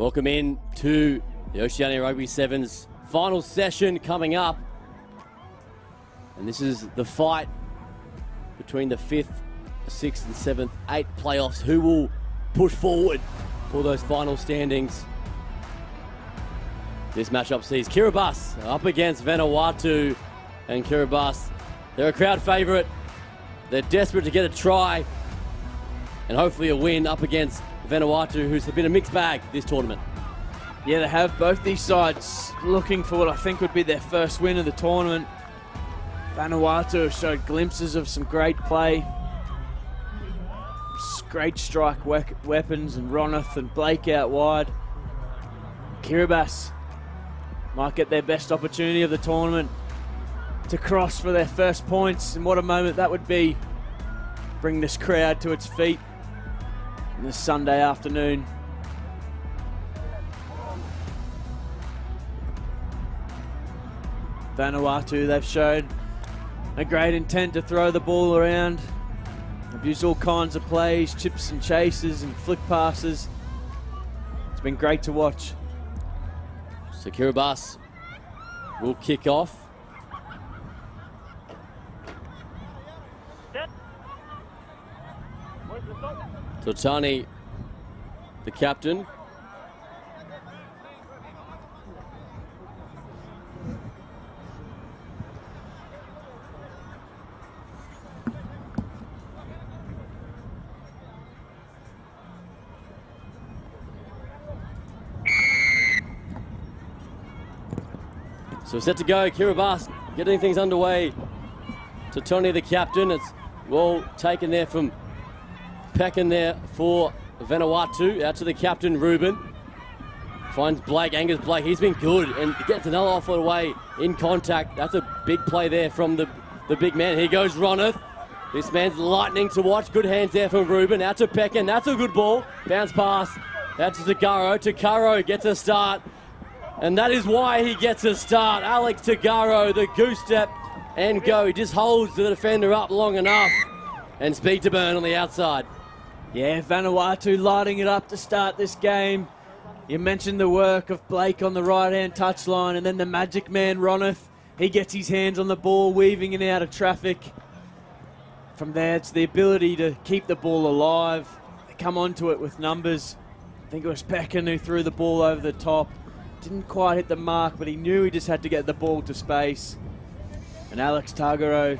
Welcome in to the Oceania Rugby 7's final session coming up. And this is the fight between the 5th, 6th and 7th, 8th playoffs. Who will push forward for those final standings? This matchup sees Kiribati up against Vanuatu. And Kiribati, they're a crowd favourite. They're desperate to get a try and hopefully a win up against Vanuatu, who's been a mixed bag this tournament. Yeah, they have both these sides looking for what I think would be their first win of the tournament. Vanuatu showed glimpses of some great play. Great strike weapons, and Ronath and Blake out wide. Kiribati might get their best opportunity of the tournament to cross for their first points, and what a moment that would be. Bring this crowd to its feet on this Sunday afternoon. Vanuatu, they've shown a great intent to throw the ball around. They've used all kinds of plays, chips and chases and flick passes. It's been great to watch. So Kiribati will kick off. Totani, the captain. So set to go, Kiribati getting things underway. Totani, the captain. It's well taken there from Peckin there for Vanuatu. Out to the captain, Ruben. Finds Blake, angers Blake. He's been good and gets another off-foot away in contact. That's a big play there from the big man. Here goes Ronath. This man's lightning to watch. Good hands there from Ruben. Out to Peckin. That's a good ball. Bounce pass. Out to Tagaro. Tagaro gets a start. And that is why he gets a start. Alex Tagaro, the goose step and go. He just holds the defender up long enough. And speed to burn on the outside. Yeah, Vanuatu lighting it up to start this game. You mentioned the work of Blake on the right-hand touchline, and then the magic man, Ronath. He gets his hands on the ball, weaving in and out of traffic. From there, it's the ability to keep the ball alive. They come onto it with numbers. I think it was Peckin who threw the ball over the top. Didn't quite hit the mark, but he knew he just had to get the ball to space. And Alex Tagaro,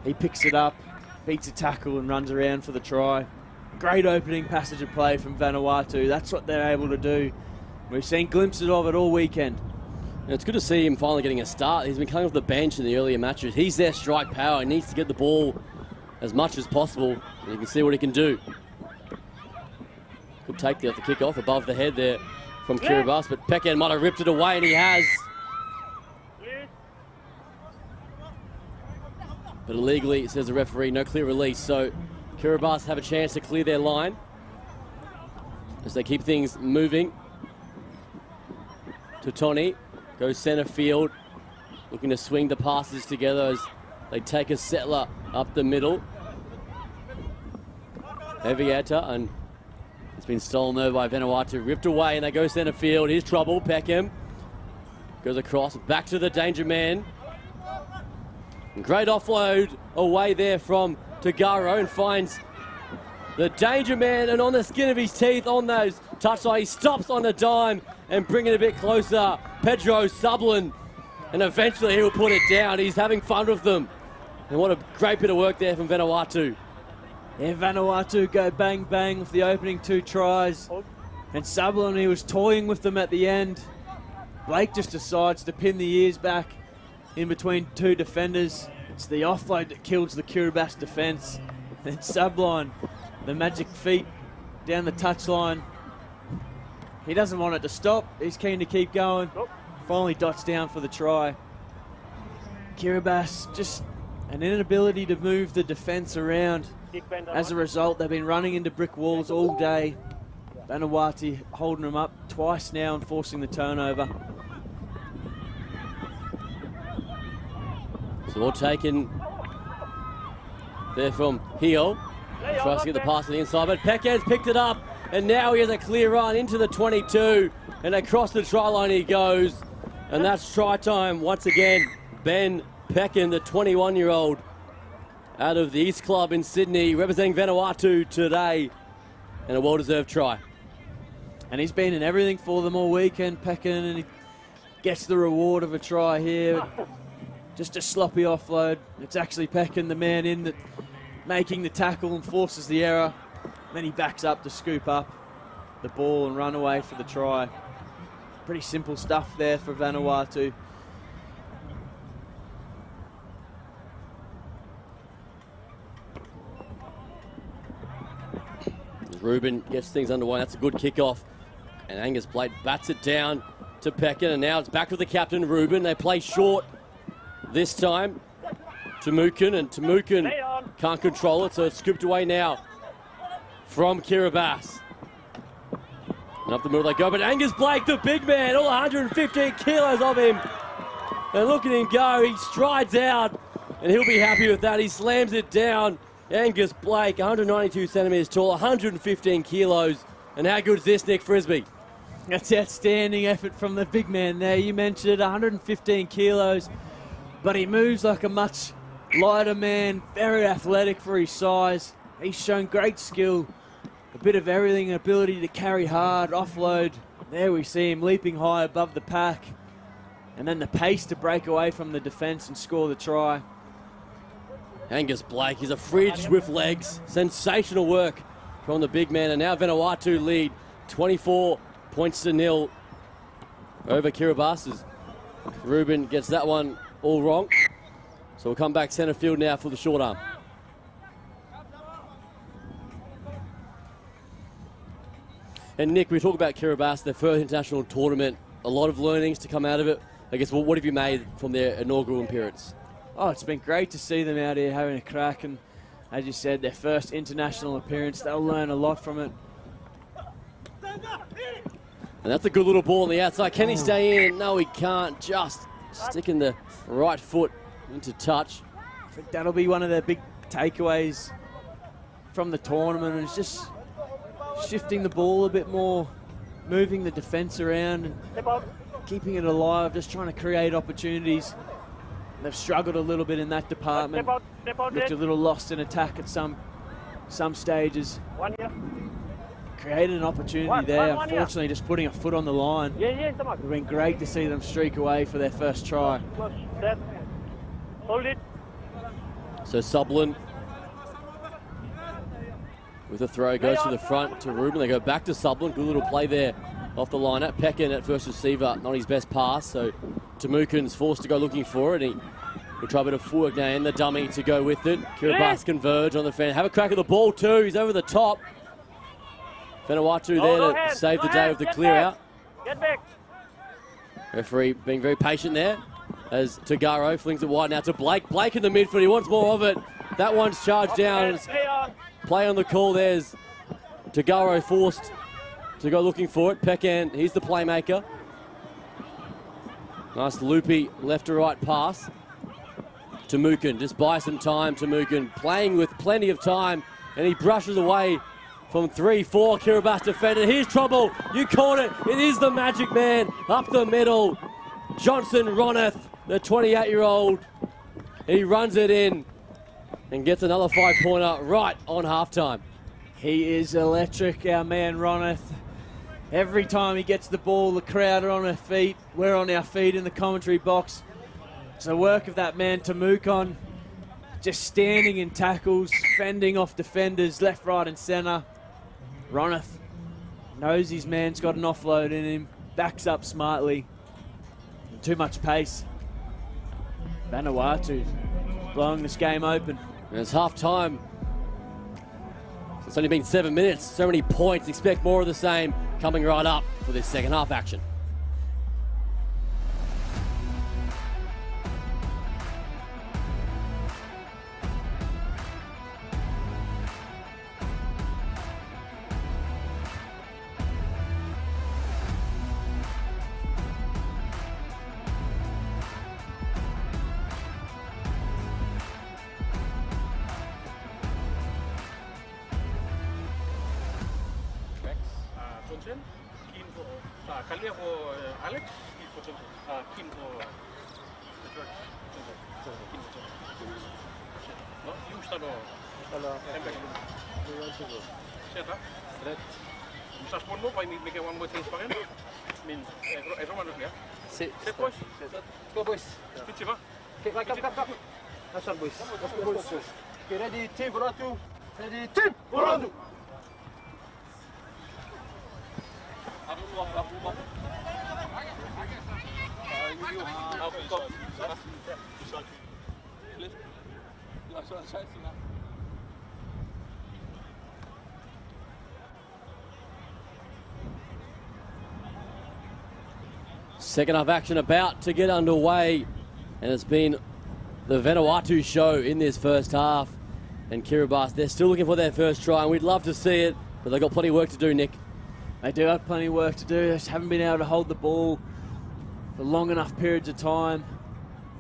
he picks it up, beats a tackle and runs around for the try. Great opening passage of play from Vanuatu. That's what they're able to do. We've seen glimpses of it all weekend. And it's good to see him finally getting a start. He's been coming off the bench in the earlier matches. He's their strike power. He needs to get the ball as much as possible. And you can see what he can do. Good take there at the kickoff above the head there from Kiribati, but Peckin might have ripped it away, and he has. But illegally, says the referee, no clear release. So Kiribati have a chance to clear their line as they keep things moving. Totani goes centre field, looking to swing the passes together as they take a settler up the middle. Evieta, and it's been stolen over by Vanuatu, ripped away, and they go centre field. Here's trouble. Peckham goes across, back to the danger man. Great offload away there from Tagaro, and finds the danger man, and on the skin of his teeth on those touchline, he stops on a dime and bring it a bit closer. Pedro Sublin, and eventually he will put it down. He's having fun with them, and what a great bit of work there from Vanuatu. Yeah, Vanuatu go bang bang with the opening 2 tries, and Sublin, he was toying with them at the end. Blake just decides to pin the ears back in between 2 defenders. It's the offload that kills the Kiribati defence. Then Sublin, the magic feet down the touchline. He doesn't want it to stop. He's keen to keep going. Finally dots down for the try. Kiribati, just an inability to move the defence around. As a result, they've been running into brick walls all day. Vanuatu holding them up twice now and forcing the turnover. So all taken there from Heel. Tries to get the pass to the inside, but Peckin's picked it up and now he has a clear run into the 22, and across the try line he goes, and that's try time once again. Ben Peckin, the 21-year-old out of the East Club in Sydney, representing Vanuatu today, and a well-deserved try. And he's been in everything for them all weekend, Peckin, and he gets the reward of a try here. Just a sloppy offload. It's actually Peckin, the man in, that making the tackle and forces the error. Then he backs up to scoop up the ball and run away for the try. Pretty simple stuff there for Vanuatu. Ruben gets things underway. That's a good kickoff. And Angus Blake bats it down to Peckin. And now it's back to the captain, Ruben. They play short this time. Tamukin, and Tamukin can't control it, so it's scooped away now from Kiribati. And up the middle they go, but Angus Blake, the big man, all 115 kilos of him. And look at him go. He strides out, and he'll be happy with that. He slams it down. Angus Blake, 192 centimetres tall, 115 kilos. And how good is this, Nick Frisbee? That's outstanding effort from the big man there. You mentioned it, 115 kilos, but he moves like a much lighter man, very athletic for his size. He's shown great skill, a bit of everything, an ability to carry hard, offload. There we see him leaping high above the pack. And then the pace to break away from the defence and score the try. Angus Blake is a fridge with legs. Sensational work from the big man. And now Vanuatu lead 24 points to nil over Kiribati. Ruben gets that one all wrong. So we'll come back centre field now for the short arm. And Nick, we talk about Kiribati, their first international tournament. A lot of learnings to come out of it. I guess, well, what have you made from their inaugural appearance? Oh, it's been great to see them out here having a crack, and as you said, their first international appearance. They'll learn a lot from it. And that's a good little ball on the outside. Can he stay in? No, he can't. Just sticking the right foot into touch. I think that'll be one of their big takeaways from the tournament, and it's just shifting the ball a bit more, moving the defence around and keeping it alive, just trying to create opportunities. They've struggled a little bit in that department. Looked a little lost in attack at some stages. Created an opportunity there. Unfortunately, just putting a foot on the line. It would have been great to see them streak away for their first try. Hold it. So Sublin with a throw goes to the front to Ruben. They go back to Sublin. Good little play there off the line. At Peckin at first receiver, not his best pass. So Tamukin's forced to go looking for it. He will try a bit of footwork now in the dummy to go with it. Kiribati converge on the fan. Have a crack at the ball too. He's over the top. Vanuatu there to save the day with the clear out. Get back. Referee being very patient there as Tagaro flings it wide now to Blake. Blake in the midfield. He wants more of it. That one's charged down. Play on the call. There's Tagaro forced to go looking for it. Peckin, he's the playmaker. Nice loopy left to right pass. Tamukin just buys some time. Tamukin playing with plenty of time, and he brushes away from 3-4 Kiribati defender. Here's trouble. You caught it. It is the magic man up the middle. Johnson Roneth, the 28-year-old. He runs it in and gets another 5-pointer right on halftime. He is electric, our man Roneth. Every time he gets the ball, the crowd are on their feet. We're on our feet in the commentary box. It's the work of that man Tamukon, just standing in tackles, fending off defenders left, right and centre. Roneth knows his man's got an offload in him, backs up smartly. Too much pace. Vanuatu blowing this game open. And it's half time. It's only been 7 minutes, so many points. Expect more of the same coming right up for this second half action. Vincent, keen for Kalia for Alex, keen for Tonto, keen for George. No, you start or set up. You start one more, I need to make one more change for him. I mean, everyone look here. Set boys. Go boys. Fit you, okay, come. That's all boys. Let's go boys. Okay, ready, team, Vanuatu. Ready, team, Vanuatu. Second half action about to get underway, and it's been the Vanuatu show in this first half. And Kiribati, they're still looking for their first try, and we'd love to see it, but they've got plenty of work to do, Nick. They do have plenty of work to do. They just haven't been able to hold the ball for long enough periods of time.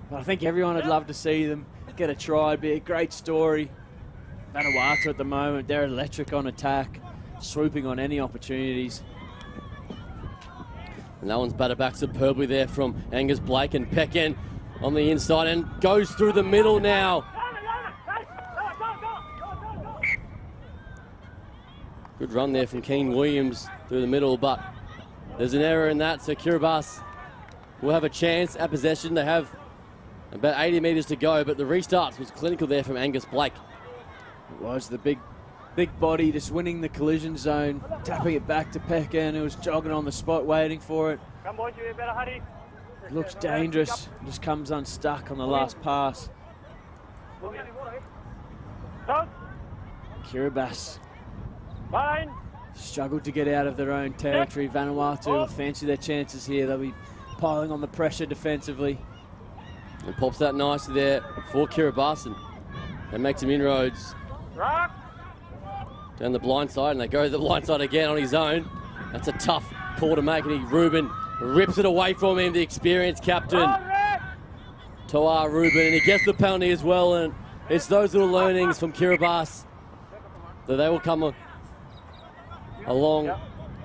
But I think everyone would love to see them get a try. It'd be a great story. Vanuatu at the moment, they're electric on attack, swooping on any opportunities. And that one's batted back superbly there from Angus Blake, and Pecken on the inside and goes through the middle now. Good run there from Keane Williams through the middle, but there's an error in that, so Kiribati will have a chance at possession. They have about 80 metres to go, but the restarts was clinical there from Angus Blake. It was the big body just winning the collision zone, tapping it back to Pecken, who was jogging on the spot waiting for it. Come on, you better hurry. Looks dangerous, just comes unstuck on the last pass. Kiribati struggled to get out of their own territory. Vanuatu will fancy their chances here. They'll be piling on the pressure defensively. And pops that nicely there for Kiribati, and makes some inroads down the blind side, and they go to the blind side again on his own. That's a tough call to make, and Ruben rips it away from him, the experienced captain, Toa Ruben, and he gets the penalty as well. And it's those little learnings from Kiribati that they will come along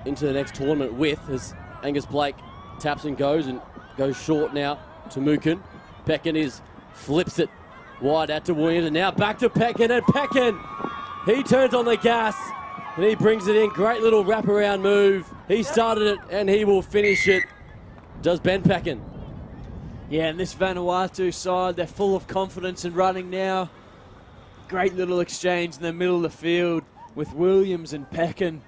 into the next tournament with, as Angus Blake taps and goes short now to Mukin. Pecken flips it wide out to Williams, and now back to Pecken, and Pecken, he turns on the gas and he brings it in. Great little wraparound move. He started it and he will finish it. Does Ben Pecken. Yeah, and this Vanuatu side, they're full of confidence and running now. Great little exchange in the middle of the field with Williams and Pecken.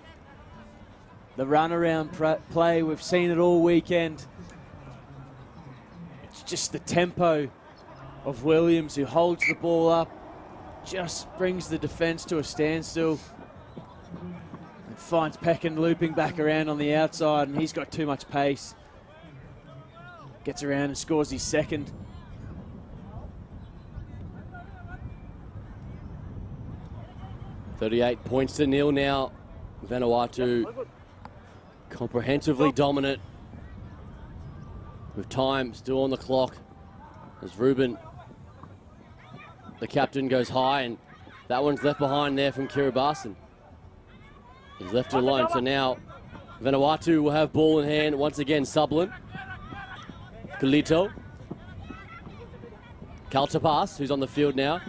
The runaround play, we've seen it all weekend. It's just the tempo of Williams, who holds the ball up, just brings the defence to a standstill, and finds Pecken looping back around on the outside, and he's got too much pace. Gets around and scores his second. $38 points to nil now. Vanuatu comprehensively dominant, with time still on the clock, as Ruben, the captain, goes high, and that one's left behind there from Kiribati. He's left it alone, so now Vanuatu will have ball in hand once again. Sublin, Kalito, Kaltapas, who's on the field now,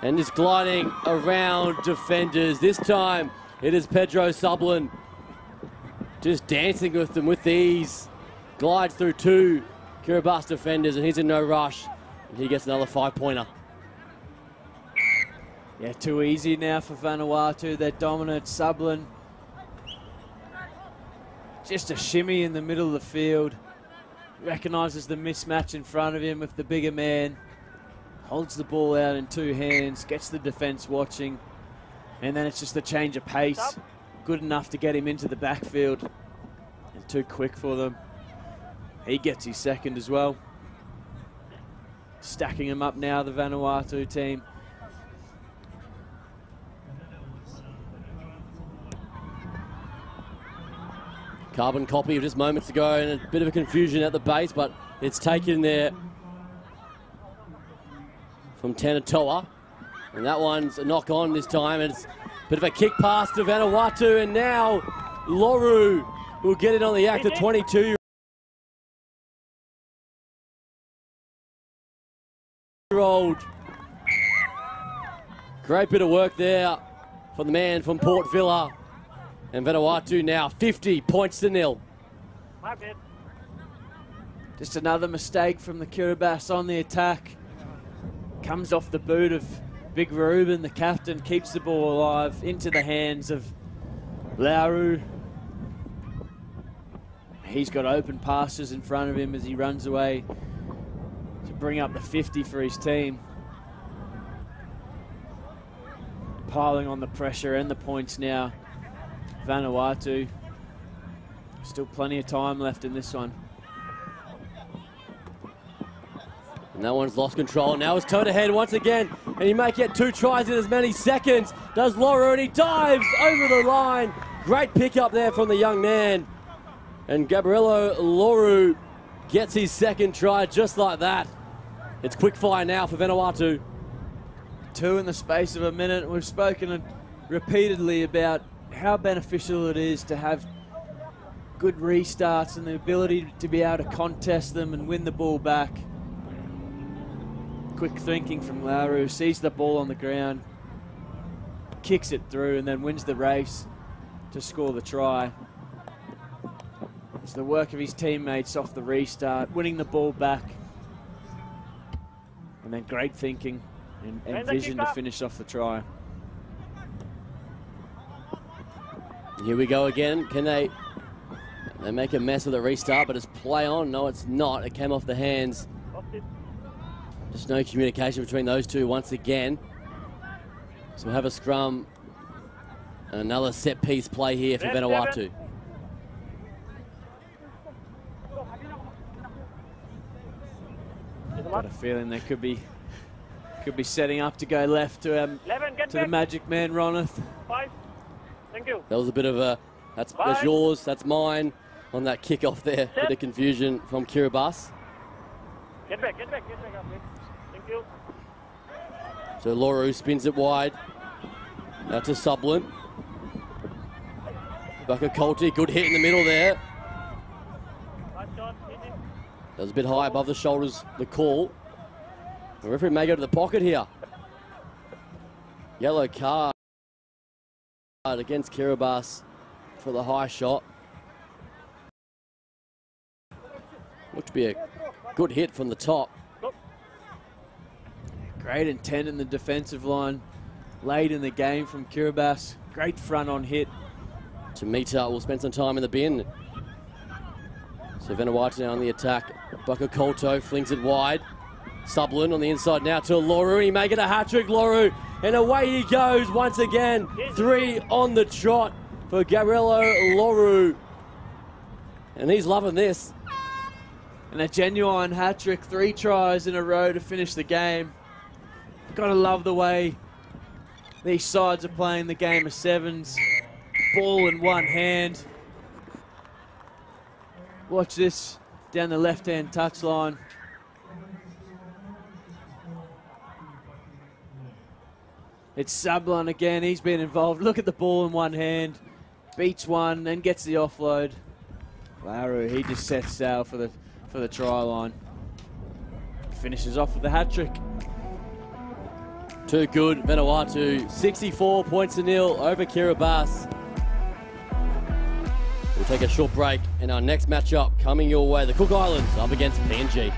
and is gliding around defenders. This time it is Pedro Sublin, just dancing with them with ease. Glides through two Kiribati defenders, and he's in no rush, and he gets another 5-pointer. Yeah, too easy now for Vanuatu. They're dominant. Sublin, just a shimmy in the middle of the field. Recognises the mismatch in front of him with the bigger man. Holds the ball out in two hands, gets the defence watching, and then it's just a change of pace. Good enough to get him into the backfield, and too quick for them. He gets his second as well. Stacking him up now, the Vanuatu team. Carbon copy of just moments ago, and a bit of a confusion at the base, but it's taken there from Tanatoa, and that one's a knock on this time, and it's Bit of a kick pass to Vanuatu, and now Loru will get it on the act of 22-year-old. Great bit of work there for the man from Port Vila. And Vanuatu now 50 points to 0. Just another mistake from the Kiribati on the attack. Comes off the boot of Big Ruben, the captain, keeps the ball alive into the hands of Lauru. He's got open passes in front of him as he runs away to bring up the 50 for his team. Piling on the pressure and the points now. Vanuatu. Still plenty of time left in this one. And that one's lost control. Now it's turned ahead once again, and he may get 2 tries in as many seconds. Does Loru, and he dives over the line. Great pick up there from the young man. And Gabriello Loru gets his 2nd try just like that. It's quick fire now for Vanuatu. 2 in the space of a minute. We've spoken repeatedly about how beneficial it is to have good restarts and the ability to be able to contest them and win the ball back. Quick thinking from Lauru, sees the ball on the ground, kicks it through, and then wins the race to score the try. It's the work of his teammates off the restart, winning the ball back, and then great thinking and vision to finish off the try. Here we go again. Can they make a mess of the restart, but it's play on? No, it's not. It came off the hands. Just no communication between those two once again. So we'll have a scrum. Another set piece play here for Vanuatu. Got a feeling they could be setting up to go left to the magic man Ronith. 5. Thank you. That was a bit of a that's yours, that's mine on that kickoff there. Bit of confusion from Kiribati. Get back up, please. Thank you. So Loru spins it wide. Out to Sublin. Bakakolti, good hit in the middle there. That was a bit high above the shoulders, the call. The referee may go to the pocket here. Yellow card against Kiribati for the high shot. Looked to be a good hit from the top. Great intent in the defensive line late in the game from Kiribati. Great front on hit. Tamita will spend some time in the bin. So Vanuatu now on the attack. Bakakolto flings it wide. Sublin on the inside now to Loru. He may get a hat-trick, Loru. And away he goes once again. 3 on the trot for Gabriello Loru. And he's loving this. And a genuine hat-trick, 3 tries in a row to finish the game. Gotta love the way these sides are playing the game of 7's. Ball in one hand. Watch this down the left-hand touchline. It's Sublin again, he's been involved. Look at the ball in one hand. Beats one, then gets the offload. Lauru, he just sets sail for the try line. Finishes off with the hat-trick. Too good, Vanuatu. 64 points to 0 over Kiribati. We'll take a short break, and our next matchup coming your way, the Cook Islands up against PNG.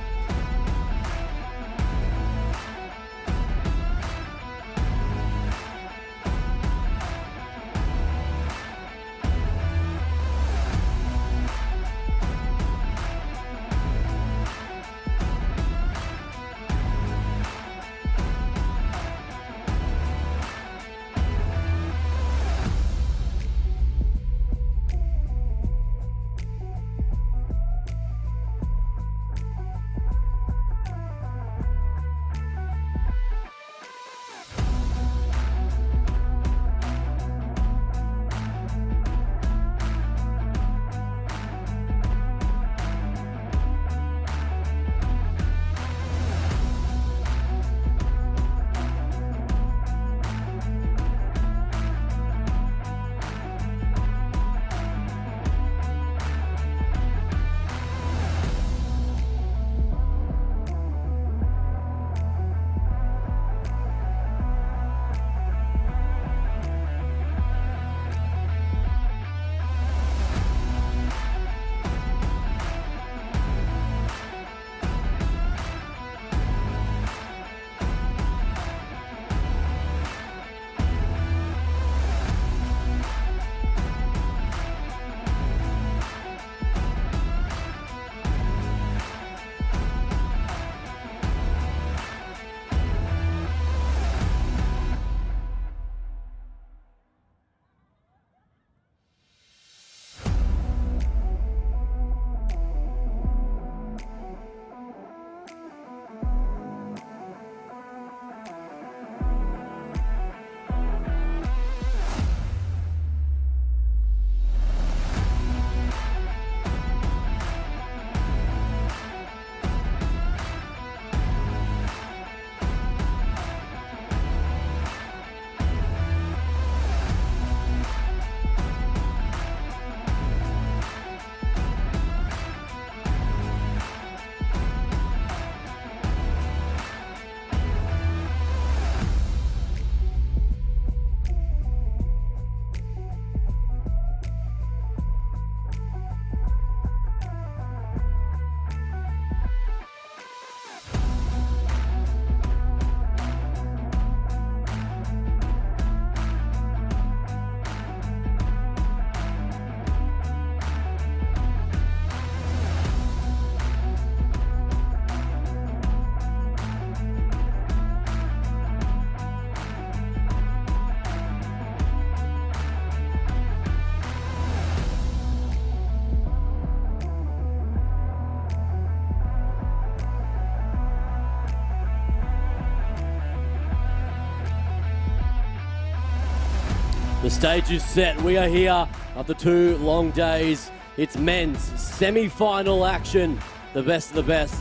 The stage is set. We are here after 2 long days. It's men's semi-final action. The best of the best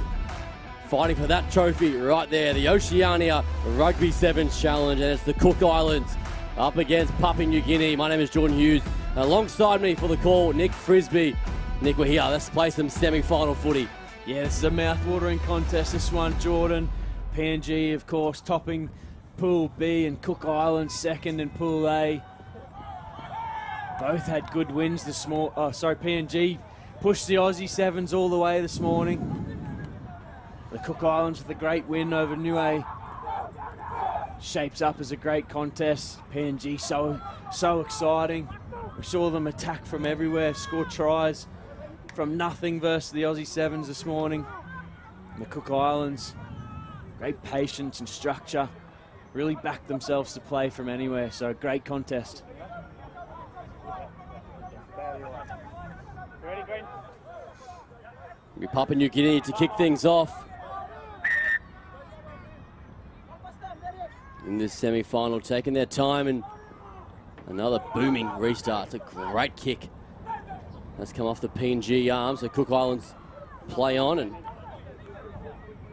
fighting for that trophy right there. The Oceania Rugby 7's Challenge, and it's the Cook Islands up against Papua New Guinea. My name is Jordan Hughes. Alongside me for the call, Nick Frisbee. Nick, we're here. Let's play some semi-final footy. Yeah, this is a mouth-watering contest, this one, Jordan. PNG, of course, topping Pool B, and Cook Islands second in Pool A. Both had good wins this morning. PNG pushed the Aussie 7's all the way this morning. The Cook Islands with a great win over Niue. Shapes up as a great contest. PNG so exciting. We saw them attack from everywhere, score tries from nothing versus the Aussie 7's this morning. And the Cook Islands, great patience and structure, really backed themselves to play from anywhere, so great contest. We Papua New Guinea to kick things off in this semi-final, taking their time, and another booming restart. It's a great kick. That's come off the PNG arms. So Cook Islands play on, and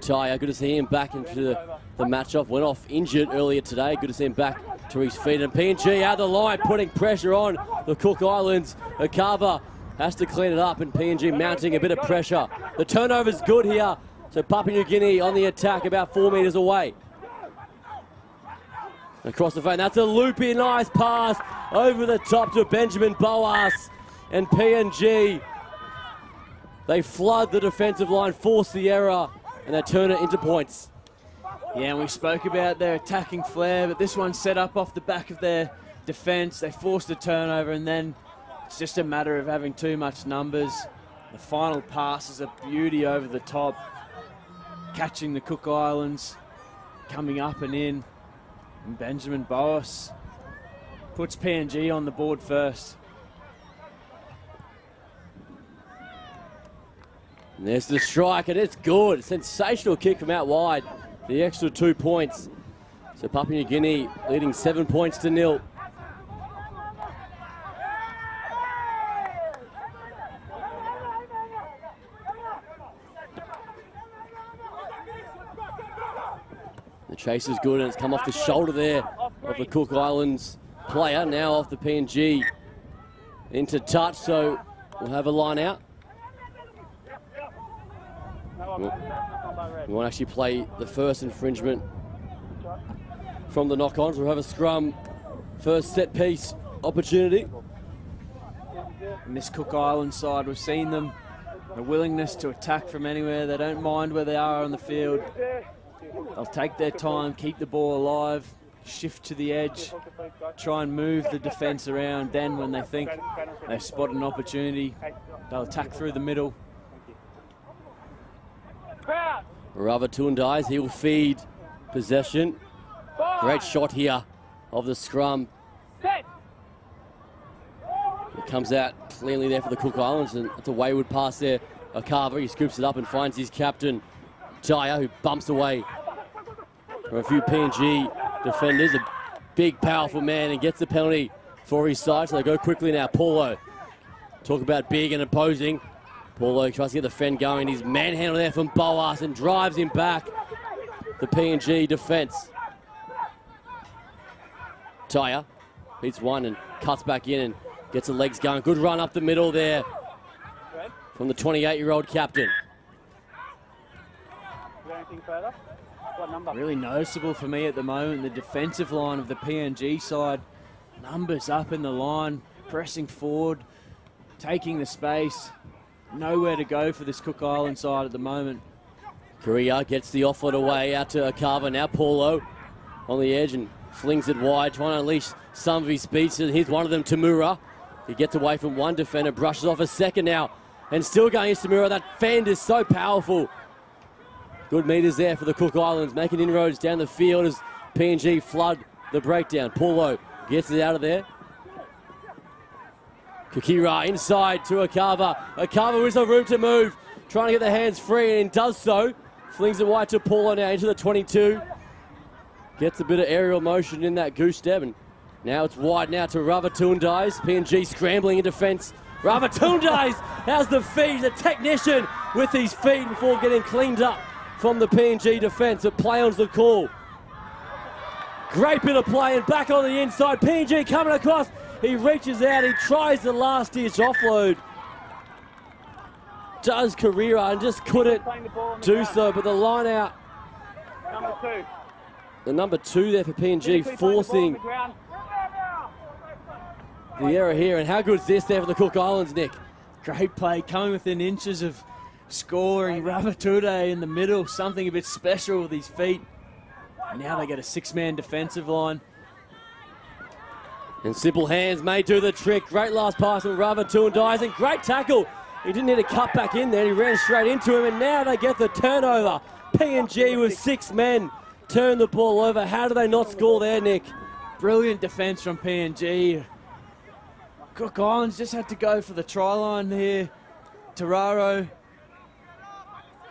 Taya, good to see him back into the match-off. Went off injured earlier today. Good to see him back to his feet. And PNG out the line, putting pressure on the Cook Islands. Akava has to clean it up, and PNG mounting a bit of pressure. The turnover's good here. So Papua New Guinea on the attack, about 4 metres away. Across the front, that's a loopy, nice pass over the top to Benjamin Boas. And PNG, they flood the defensive line, force the error, and they turn it into points. Yeah, and we spoke about their attacking flair, but this one set up off the back of their defence. They forced a turnover, and then it's just a matter of having too much numbers. The final pass is a beauty over the top, catching the Cook Islands, coming up and in. And Benjamin Boas puts PNG on the board first. And there's the strike, and it's good. Sensational kick from out wide. The extra 2 points. So Papua New Guinea leading 7 points to 0. The chase is good, and it's come off the shoulder there of the Cook Islands player. Now off the PNG into touch, so we'll have a line out. We won't actually play the first infringement from the knock-ons. We'll have a scrum, first set piece opportunity. In this Cook Island side, we've seen them, a willingness to attack from anywhere. They don't mind where they are on the field. They'll take their time, keep the ball alive, shift to the edge, try and move the defence around. Then when they think they've spotted an opportunity, they'll attack through the middle. Rava Tundais, he will feed possession. Great shot here of the scrum. It comes out cleanly there for the Cook Islands, and it's a wayward pass there. Akava, he scoops it up and finds his captain, Jaya, who bumps away from a few PNG defenders. A big, powerful man, and gets the penalty for his side, so they go quickly now. Paulo, talk about big and imposing. Paulo tries to get the fend going. He's manhandled there from Boas and drives him back. The PNG defence. Taya beats one and cuts back in and gets the legs going. Good run up the middle there from the 28-year-old captain. Really noticeable for me at the moment, the defensive line of the PNG side. Numbers up in the line, pressing forward, taking the space. Nowhere to go for this Cook Island side at the moment. Korea gets the offload away out to Akava. Now Paulo on the edge and flings it wide, trying to unleash some of his speed. Here's one of them, Tamura. He gets away from one defender, brushes off a second now, and still going against Tamura. That fend is so powerful. Good meters there for the Cook Islands, making inroads down the field as PNG flood the breakdown. Paulo gets it out of there. Kukira inside to Akava. Akava with no room to move, trying to get the hands free, and does so. Flings it wide to Paulo now into the 22. Gets a bit of aerial motion in that goose step and Now it's wide now to Ravatundais. PNG scrambling in defence. Ravatundais has the feet, the technician with his feet before getting cleaned up from the PNG defence. A play on's the call. Great bit of play and back on the inside. PNG coming across. He reaches out. He tries the last-ditch offload. Does Carrera and just couldn't do so. But the line out. The number 2 there for PNG forcing the error here. And how good is this there for the Cook Islands, Nick? Great play, coming within inches of scoring. Ravatundais in the middle, something a bit special with his feet. Now they get a 6-man defensive line. And simple hands may do the trick. Great last pass from Ravatundais and great tackle. He didn't need to cut back in there. He ran straight into him and now they get the turnover. PNG with 6 men turn the ball over. How do they not score there, Nick? Brilliant defence from PNG. Cook Islands just had to go for the try line here. Tararo,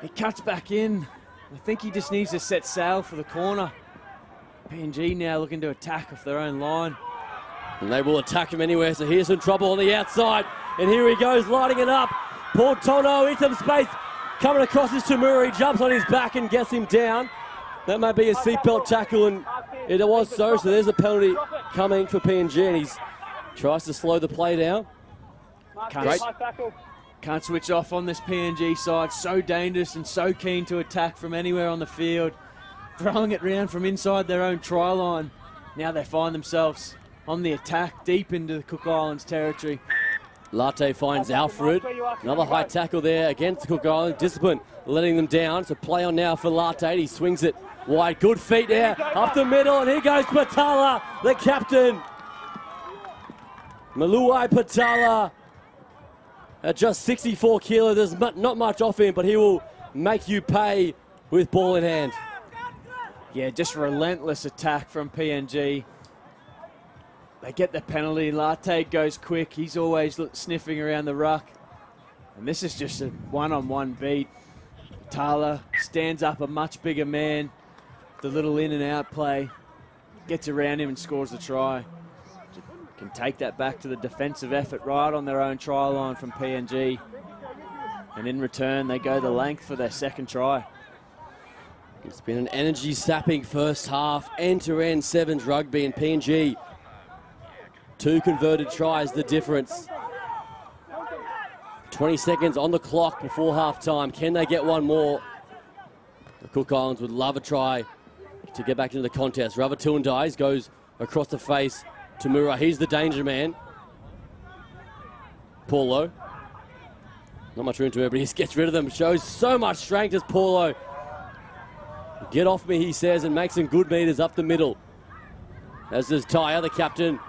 he cuts back in. I think he just needs to set sail for the corner. PNG now looking to attack off their own line. And they will attack him anywhere, so here's some trouble on the outside. And here he goes, lighting it up. Paul Tono in some space. Coming across his Tamura, he jumps on his back and gets him down. That may be a seatbelt tackle, and it was so there's a penalty coming for PNG, and he tries to slow the play down. Can't switch off on this PNG side. So dangerous and so keen to attack from anywhere on the field. Throwing it round from inside their own try line. Now they find themselves on the attack deep into the Cook Islands territory. Latte finds Alfred. Another high tackle there against the Cook Islands. Discipline letting them down. So play on now for Latte. He swings it wide. Good feet there. Up the middle. And here goes Patala, the captain. Maluai Patala. At just 64 kilo. There's not much off him, but he will make you pay with ball in hand. Yeah, just relentless attack from PNG. They get the penalty. Latte goes quick. He's always sniffing around the ruck. And this is just a one-on-one beat. Tala stands up a much bigger man. The little in and out play. Gets around him and scores the try. Can take that back to the defensive effort right on their own try line from PNG. And in return, they go the length for their second try. It's been an energy-sapping first half. End-to-end 7's rugby, and PNG 2 converted tries, the difference. 20 seconds on the clock before half-time. Can they get one more? The Cook Islands would love a try to get back into the contest. Ravatundais goes across the face to Mura. He's the danger man. Paulo. Not much room to move, but he gets rid of them. Shows so much strength as Paulo. Get off me, he says, and makes some good meters up the middle. As does Tyre, the captain.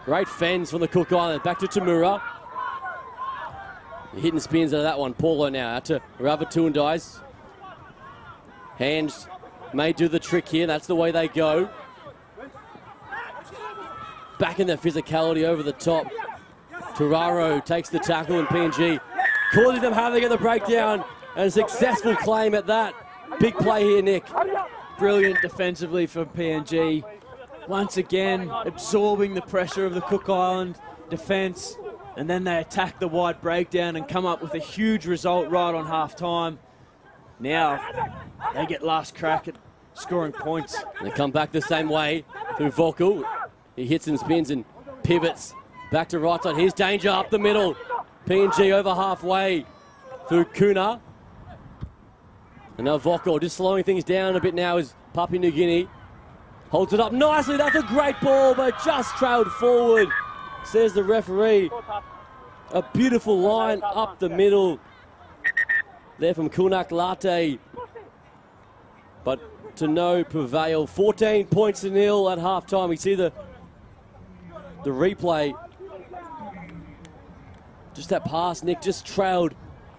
Great fends from the Cook Islands. Back to Tamura. Hitting spins out of that one. Paulo now out to Ravatundais. Hands may do the trick here. That's the way they go. Back in their physicality over the top. Tararo takes the tackle, and PNG causing them havoc at the breakdown. And a successful claim at that. Big play here, Nick. Brilliant defensively from PNG. Once again, absorbing the pressure of the Cook Island defence. And then they attack the wide breakdown and come up with a huge result right on half-time. Now, they get last crack at scoring points. They come back the same way through Volkel. He hits and spins and pivots. Back to right side. Here's danger up the middle. PNG over halfway through Kuna. And now Volkel just slowing things down a bit now is Papua New Guinea. Holds it up nicely. That's a great ball, but just trailed forward, says the referee. A beautiful line up the middle there from Kunak Latte. But to no prevail. 14 points to nil at halftime. We see the replay. Just that pass, Nick, just trailed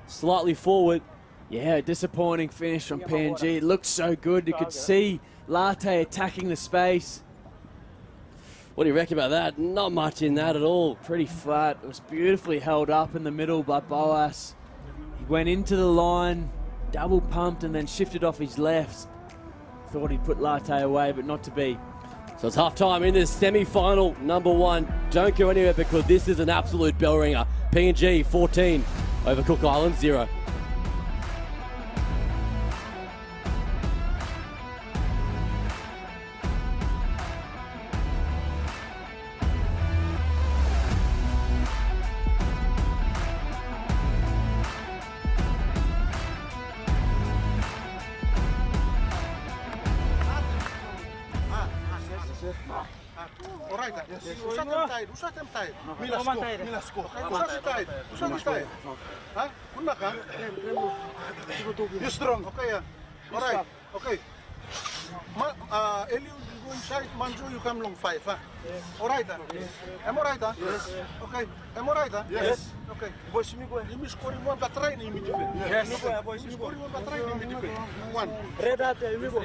slightly forward. Yeah, disappointing finish from PNG. It looked so good. You could see Latte attacking the space. What do you reckon about that? Not much in that at all. Pretty flat. It was beautifully held up in the middle by Boas. He went into the line, double pumped, and then shifted off his left. Thought he'd put Latte away, but not to be. So it's half-time in this semi-final number 1. Don't go anywhere because this is an absolute bell ringer. PNG 14 over Cook Islands 0. Usa tem tayo. Milasko. Usa tayo. Ha? Kuna ka? You strong. Okay. Alright. Okay. Eli, you go inside. Manju, you come long 5. Huh? Alright. Am alright? Yes. Okay. Am alright? Yes. Okay. Boys, you score one battery in immediately. Yes. Boys, you score one battery in immediately. 1. Red out. You go.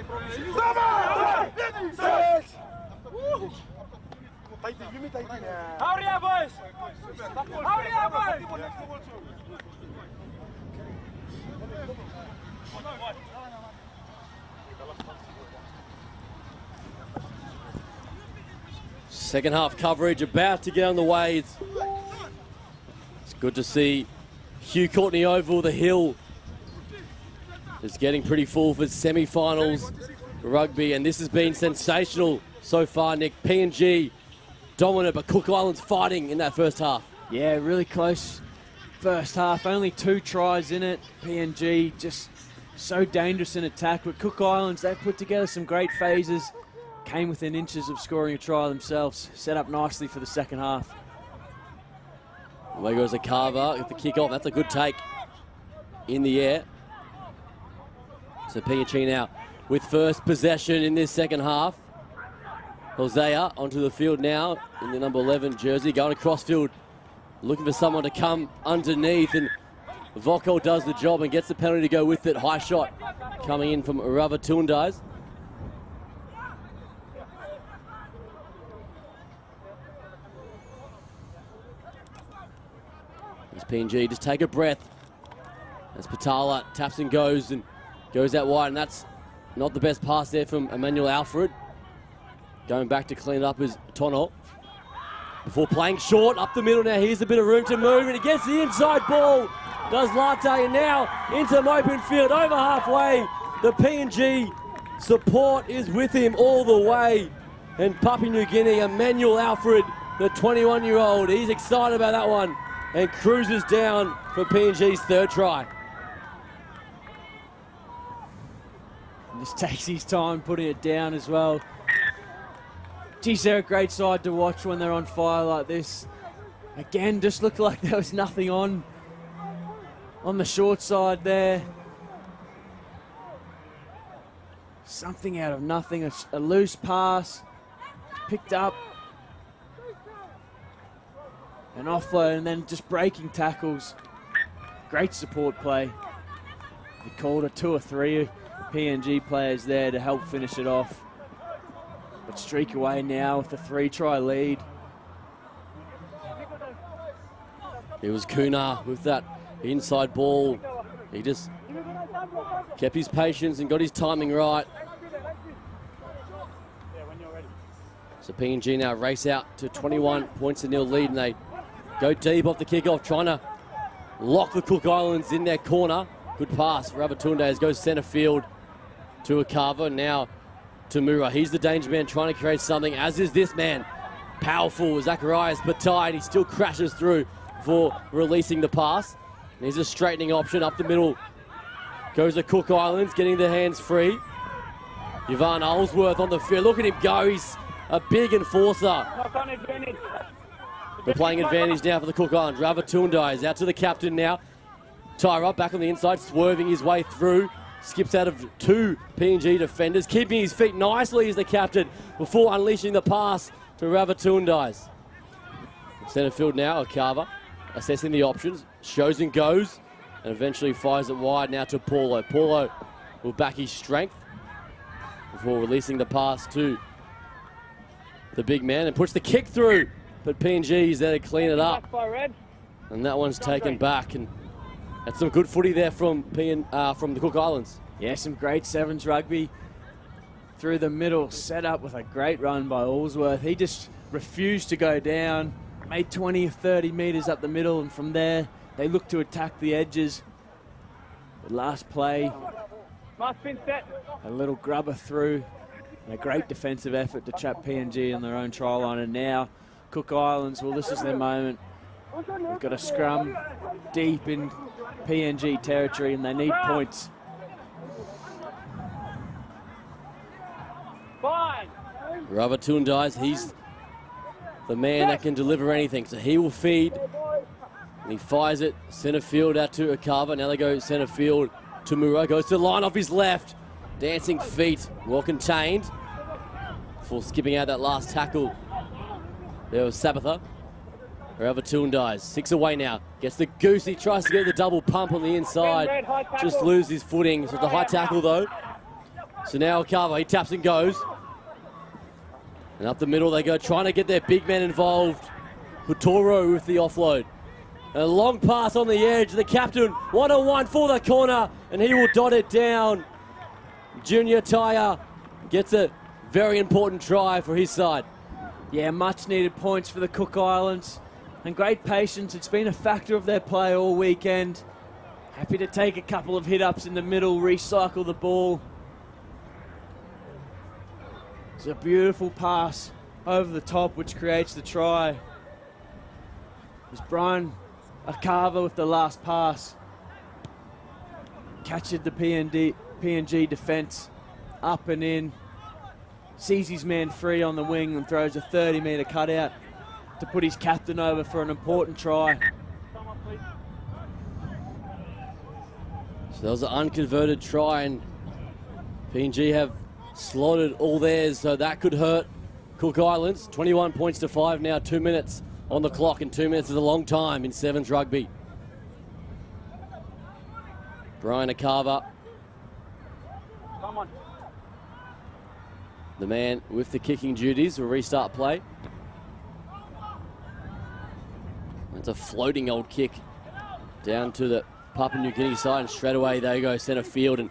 Hurry up, boys! Hurry up, boys! Second half coverage about to get on the way. It's good to see Hugh Courtney Oval, the hill, is getting pretty full for semi-finals rugby, and this has been sensational so far, Nick. PNG dominant, but Cook Islands fighting in that first half. Yeah, really close first half. Only 2 tries in it. PNG just so dangerous in attack. But Cook Islands, they've put together some great phases. Came within inches of scoring a try themselves. Set up nicely for the second half. Away goes a Carver with the kick-off. That's a good take in the air. So PNG now with first possession in this second half. Hosea onto the field now in the number 11 jersey, going across field, looking for someone to come underneath, and Voko does the job and gets the penalty to go with it. High shot coming in from Ravatundais. As PNG just take a breath as Patala taps and goes out wide, and that's not the best pass there from Emmanuel Alfred. Going back to clean it up is Tono. Before playing short, up the middle now, here's a bit of room to move, and he gets the inside ball. Does Latte, and now into an open field, over halfway. The PNG support is with him all the way. And Papua New Guinea, Emmanuel Alfred, the 21-year-old, he's excited about that one and cruises down for PNG's third try. Just takes his time putting it down as well. Geez, they're a great side to watch when they're on fire like this. Again, just looked like there was nothing on the short side there. Something out of nothing, a loose pass, picked up, an offload, and then just breaking tackles. Great support play. He called a 2 or 3 PNG players there to help finish it off. But streak away now with a 3-try lead. It was Kuna with that inside ball. He just kept his patience and got his timing right. So PNG now race out to 21 points to nil lead, and they go deep off the kickoff, trying to lock the Cook Islands in their corner. Good pass. Ravatundais goes centre field to Akava. Now to Mura. He's the danger man trying to create something, as is this man. Powerful Zacharias Batai, and he still crashes through for releasing the pass. And here's a straightening option up the middle. Goes to Cook Islands, getting their hands free. Yvonne Olsworth on the field. Look at him go. He's a big enforcer. They're playing advantage now for the Cook Islands. Ravatundais out to the captain now. Tyra back on the inside, swerving his way through. Skips out of 2 PNG defenders, keeping his feet nicely as the captain before unleashing the pass to Ravatundais. Centre field now, Akava assessing the options, shows and goes, and eventually fires it wide now to Paulo. Paulo will back his strength before releasing the pass to the big man and puts the kick through, but PNG is there to clean it up. And that one's taken back, and that's some good footy there from the Cook Islands. Yeah, some great 7's rugby. through the middle, set up with a great run by Allsworth. He just refused to go down, made 20 or 30 metres up the middle, and from there they looked to attack the edges. The last play, a little grubber through, and a great defensive effort to trap PNG on their own try line. And now Cook Islands, well, this is their moment. They've got a scrum deep in PNG territory and they need points. Ravatundais, he's the man that can deliver anything, so he will feed. And he fires it centre field out to Akava. Now they go centre field. Tamura goes to the line off his left. Dancing feet, well contained. Before skipping out that last tackle. There was Sabatha. Ravatundais, 6 away now. Gets the goose, he tries to get the double pump on the inside. Just loses his footing. So the high tackle though. So now Akava, he taps and goes. And up the middle they go, trying to get their big man involved. Putoro with the offload. A long pass on the edge. The captain, 1-on-1 for the corner, and he will dot it down. Junior Taya gets a very important try for his side. Yeah, much needed points for the Cook Islands. And great patience. It's been a factor of their play all weekend. Happy to take a couple of hit-ups in the middle, recycle the ball. It's a beautiful pass over the top, which creates the try. It's Brian Akava with the last pass. Catches the PNG defence up and in. Sees his man free on the wing and throws a 30-metre cutout to put his captain over for an important try. So that was an unconverted try, and PNG have slotted all theirs, so that could hurt Cook Islands. 21 points to 5 now, 2 minutes on the clock, and 2 minutes is a long time in 7's rugby. Brian Akava, the man with the kicking duties, will restart play. It's a floating old kick down to the Papua New Guinea side, and straight away they go centre field and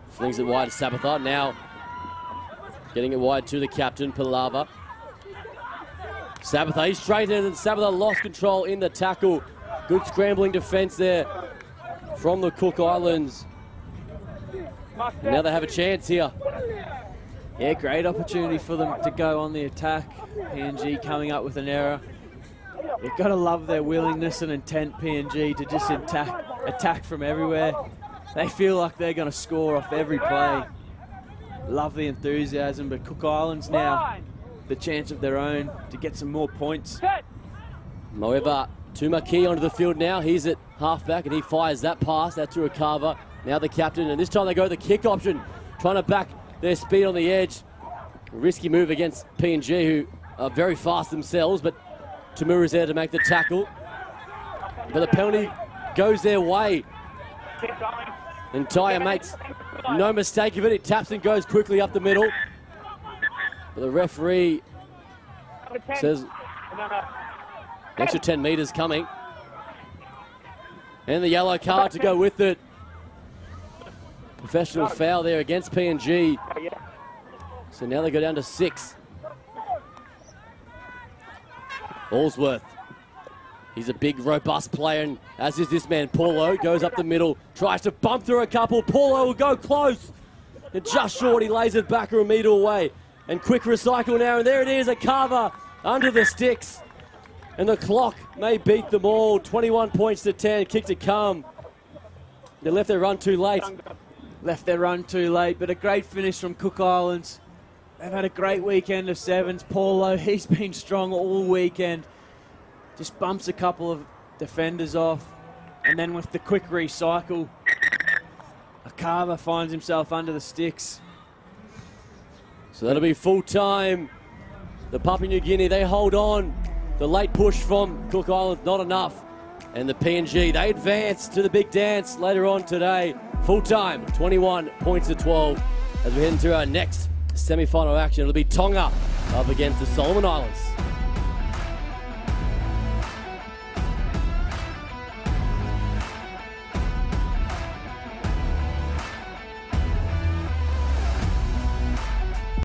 flings it wide to Sabatha. Now getting it wide to the captain, Palava. Sabatha, he's straight in, and Sabatha lost control in the tackle. Good scrambling defence there from the Cook Islands. And now they have a chance here. Yeah, great opportunity for them to go on the attack. PNG coming up with an error. You've got to love their willingness and intent, PNG, to just attack from everywhere. They feel like they're going to score off every play. Love the enthusiasm, but Cook Islands now the chance of their own to get some more points. However, Tumaki onto the field now. He's at halfback and he fires that pass. That's to Akava. Now the captain, and this time they go the kick option, trying to back their speed on the edge. Risky move against PNG, who are very fast themselves, but Tamura's there to make the tackle. But the penalty goes their way. And Taya makes no mistake of it. It taps and goes quickly up the middle. But the referee says extra 10 metres coming. And the yellow card to go with it. Professional foul there against PNG. So now they go down to 6. Allsworth. He's a big, robust player, and as is this man, Paulo. Goes up the middle, tries to bump through a couple. Paulo will go close. And just short, he lays it back a metre away. And quick recycle now, and there it is, Akava under the sticks. And the clock may beat them all. 21 points to 10, kick to come. They left their run too late. Left their run too late, but a great finish from Cook Islands. They've had a great weekend of 7's. Paulo, he's been strong all weekend. Just bumps a couple of defenders off. And then with the quick recycle, Akava finds himself under the sticks. So that'll be full time. The Papua New Guinea, they hold on. The late push from Cook Islands, not enough. And the PNG, they advance to the big dance later on today. Full time, 21 points to 12. As we head into our next semi-final action, it'll be Tonga up against the Solomon Islands.